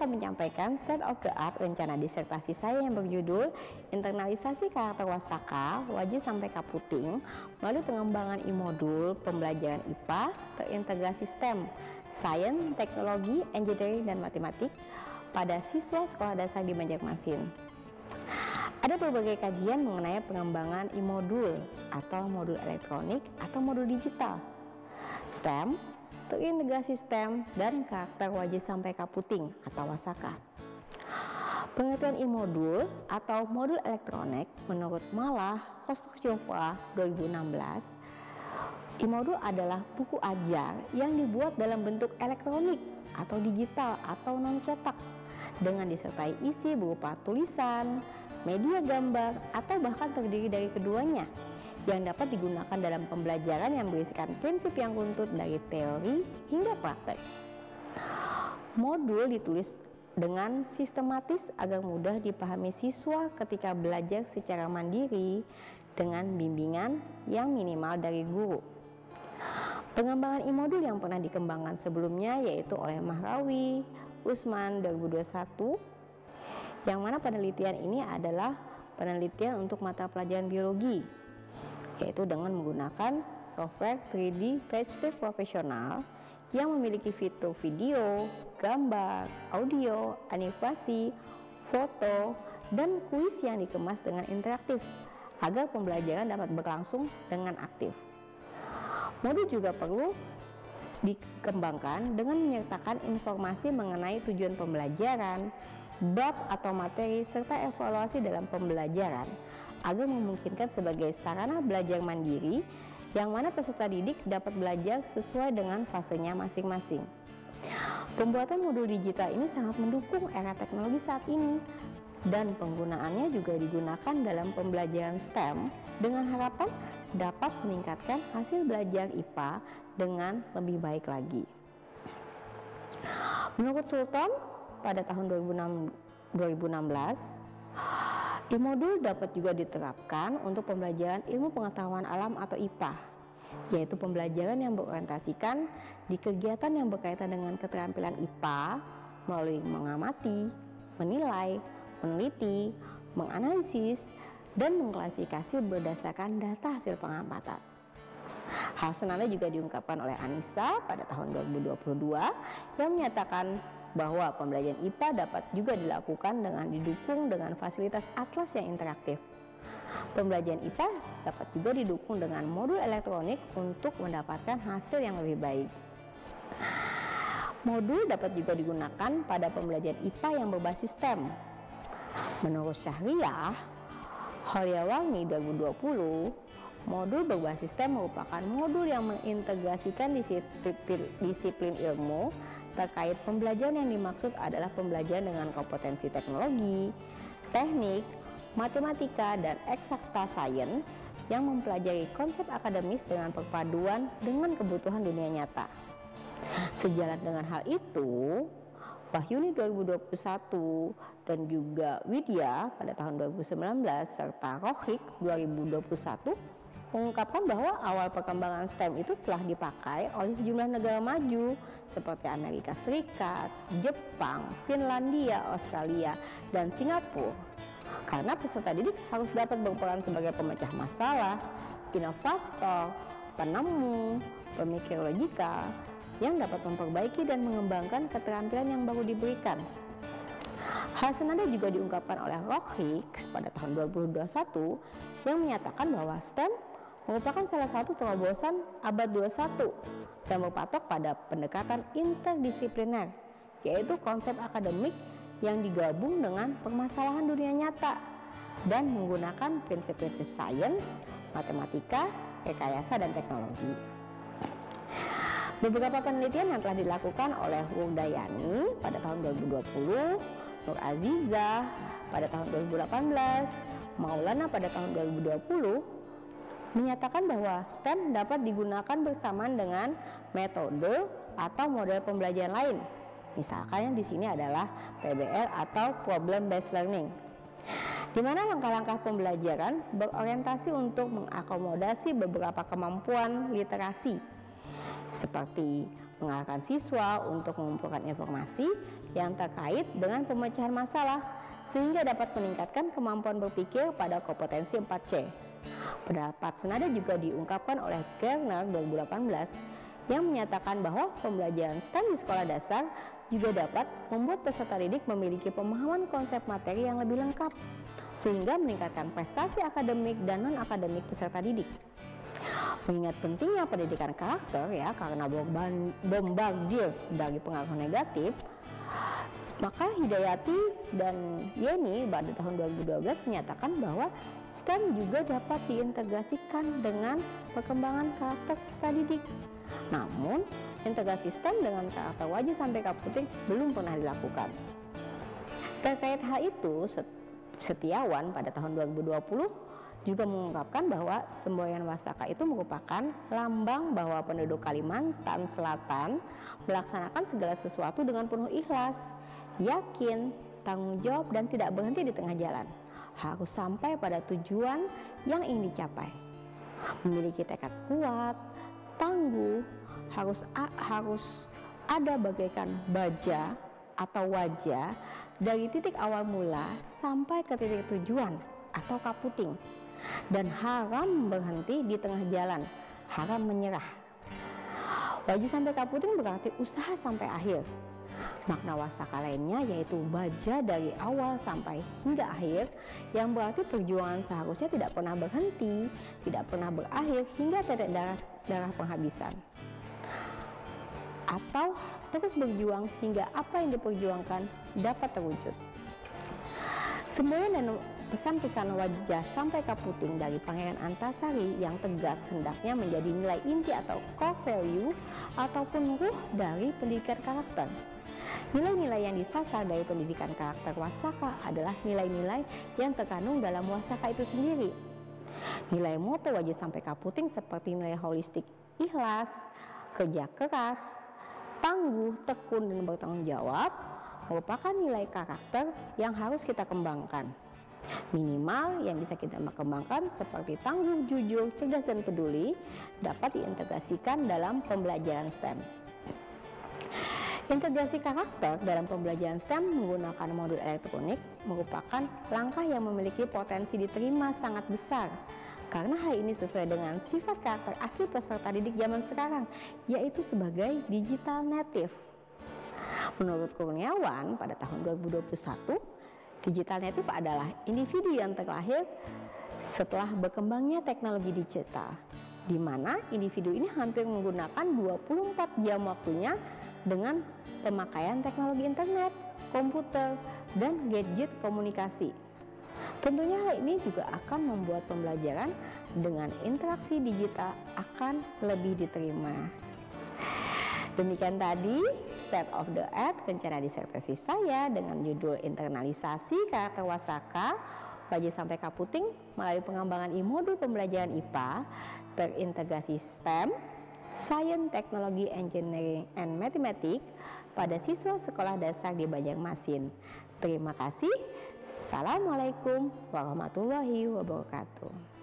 akan menyampaikan state of the art rencana disertasi saya yang berjudul Internalisasi Karakter Wasaka, Wajib sampai Kaputing melalui pengembangan e-modul pembelajaran IPA terintegrasi STEM, Sains, Teknologi, Engineering, dan Matematik pada siswa sekolah dasar di Banjarmasin. Ada berbagai kajian mengenai pengembangan e-modul atau modul elektronik atau modul digital, STEM, terintegrasi STEM, dan karakter wajib sampai kaputing atau wasaka. Pengertian e-modul atau modul elektronik menurut Malah Kostochova 2016, e-modul adalah buku ajar yang dibuat dalam bentuk elektronik atau digital atau non-cetak dengan disertai isi berupa tulisan, media gambar, atau bahkan terdiri dari keduanya, yang dapat digunakan dalam pembelajaran yang berisikan prinsip yang runtut dari teori hingga praktek. Modul ditulis dengan sistematis agar mudah dipahami siswa ketika belajar secara mandiri dengan bimbingan yang minimal dari guru. Pengembangan e-modul yang pernah dikembangkan sebelumnya yaitu oleh Mahrawi Usman 2021, yang mana penelitian ini adalah penelitian untuk mata pelajaran biologi, yaitu dengan menggunakan software 3D PageFlip profesional yang memiliki fitur video, gambar, audio, animasi, foto, dan kuis yang dikemas dengan interaktif agar pembelajaran dapat berlangsung dengan aktif. Modul juga perlu dikembangkan dengan menyertakan informasi mengenai tujuan pembelajaran, bab atau materi, serta evaluasi dalam pembelajaran agar memungkinkan sebagai sarana belajar mandiri yang mana peserta didik dapat belajar sesuai dengan fasenya masing-masing. Pembuatan modul digital ini sangat mendukung era teknologi saat ini dan penggunaannya juga digunakan dalam pembelajaran STEM dengan harapan dapat meningkatkan hasil belajar IPA dengan lebih baik lagi. Menurut Sultan, pada tahun 2016, e-modul dapat juga diterapkan untuk pembelajaran ilmu pengetahuan alam atau IPA, yaitu pembelajaran yang berorientasikan di kegiatan yang berkaitan dengan keterampilan IPA melalui mengamati, menilai, meneliti, menganalisis, dan mengklasifikasi berdasarkan data hasil pengamatan. Hal senada juga diungkapkan oleh Anissa pada tahun 2022 yang menyatakan bahwa pembelajaran IPA dapat juga dilakukan dengan didukung dengan fasilitas atlas yang interaktif. Pembelajaran IPA dapat juga didukung dengan modul elektronik untuk mendapatkan hasil yang lebih baik. Modul dapat juga digunakan pada pembelajaran IPA yang berbasis STEM. Menurut Syahriah Holyawangi 2020, modul berbasis STEM merupakan modul yang mengintegrasikan disiplin ilmu terkait pembelajaran yang dimaksud adalah pembelajaran dengan kompetensi teknologi, teknik, matematika, dan eksakta sains yang mempelajari konsep akademis dengan perpaduan dengan kebutuhan dunia nyata. Sejalan dengan hal itu, Wahyuni 2021 dan juga Widya pada tahun 2019 serta Rohik 2021 mengungkapkan bahwa awal perkembangan STEM itu telah dipakai oleh sejumlah negara maju seperti Amerika Serikat, Jepang, Finlandia, Australia, dan Singapura. Karena peserta didik harus dapat berperan sebagai pemecah masalah, inovator, penemu, pemikir logika yang dapat memperbaiki dan mengembangkan keterampilan yang baru diberikan. Hal senada juga diungkapkan oleh Rohik pada tahun 2021 yang menyatakan bahwa STEM merupakan salah satu terobosan abad 21 dan berpatok pada pendekatan interdisipliner, yaitu konsep akademik yang digabung dengan permasalahan dunia nyata dan menggunakan prinsip-prinsip sains, matematika, rekayasa, dan teknologi. Beberapa penelitian yang telah dilakukan oleh Wurdayani pada tahun 2020, Nur Azizah pada tahun 2018, Maulana pada tahun 2020 menyatakan bahwa STEM dapat digunakan bersamaan dengan metode atau model pembelajaran lain. Misalkan yang di sini adalah PBL atau Problem Based Learning, di mana langkah-langkah pembelajaran berorientasi untuk mengakomodasi beberapa kemampuan literasi, seperti mengarahkan siswa untuk mengumpulkan informasi yang terkait dengan pemecahan masalah sehingga dapat meningkatkan kemampuan berpikir pada kompetensi 4C. Pendapat senada juga diungkapkan oleh Garner 2018 yang menyatakan bahwa pembelajaran STEM di sekolah dasar juga dapat membuat peserta didik memiliki pemahaman konsep materi yang lebih lengkap sehingga meningkatkan prestasi akademik dan non-akademik peserta didik. Mengingat pentingnya pendidikan karakter ya karena bombardir dari pengaruh negatif, maka Hidayati dan Yeni pada tahun 2012 menyatakan bahwa STEM juga dapat diintegrasikan dengan perkembangan karakter peserta didik. Namun, integrasi STEM dengan karakter wajib sampai Kaputing belum pernah dilakukan. Terkait hal itu, Setiawan pada tahun 2020 juga mengungkapkan bahwa semboyan Wasaka itu merupakan lambang bahwa penduduk Kalimantan Selatan melaksanakan segala sesuatu dengan penuh ikhlas, yakin, tanggung jawab, dan tidak berhenti di tengah jalan. Harus sampai pada tujuan yang ingin dicapai. Memiliki tekad kuat, tangguh, harus ada bagaikan baja atau wajah dari titik awal mula sampai ke titik tujuan atau Kaputing. Dan haram berhenti di tengah jalan, haram menyerah. Wajib sampai Kaputing berarti usaha sampai akhir. Makna Wasaka lainnya yaitu baja dari awal sampai hingga akhir, yang berarti perjuangan seharusnya tidak pernah berhenti, tidak pernah berakhir hingga tetes darah penghabisan. Atau terus berjuang hingga apa yang diperjuangkan dapat terwujud. Semboyan dan pesan-pesan wajah sampai Kaputing dari Pangeran Antasari yang tegas hendaknya menjadi nilai inti atau core value ataupun ruh dari pendidikan karakter. Nilai-nilai yang disasar dari pendidikan karakter Wasaka adalah nilai-nilai yang terkandung dalam Wasaka itu sendiri. Nilai moto wajib sampai Kaputing seperti nilai holistik ikhlas, kerja keras, tangguh, tekun, dan bertanggung jawab merupakan nilai karakter yang harus kita kembangkan. Minimal yang bisa kita kembangkan seperti tangguh, jujur, cerdas, dan peduli dapat diintegrasikan dalam pembelajaran STEM. Integrasi karakter dalam pembelajaran STEM menggunakan modul elektronik merupakan langkah yang memiliki potensi diterima sangat besar karena hal ini sesuai dengan sifat karakter asli peserta didik zaman sekarang, yaitu sebagai digital native. Menurut Kurniawan pada tahun 2021, digital native adalah individu yang terlahir setelah berkembangnya teknologi digital, di mana individu ini hampir menggunakan 24 jam waktunya dengan pemakaian teknologi internet, komputer, dan gadget komunikasi. Tentunya hal ini juga akan membuat pembelajaran dengan interaksi digital akan lebih diterima. Demikian tadi State of the Art rencana disertasi saya dengan judul Internalisasi Karakter Wasaka wajib sampai Kaputing melalui pengembangan modul pembelajaran IPA terintegrasi STEM, Science, Teknologi, Engineering, and Mathematics pada siswa sekolah dasar di Banjarmasin. Terima kasih. Assalamualaikum warahmatullahi wabarakatuh.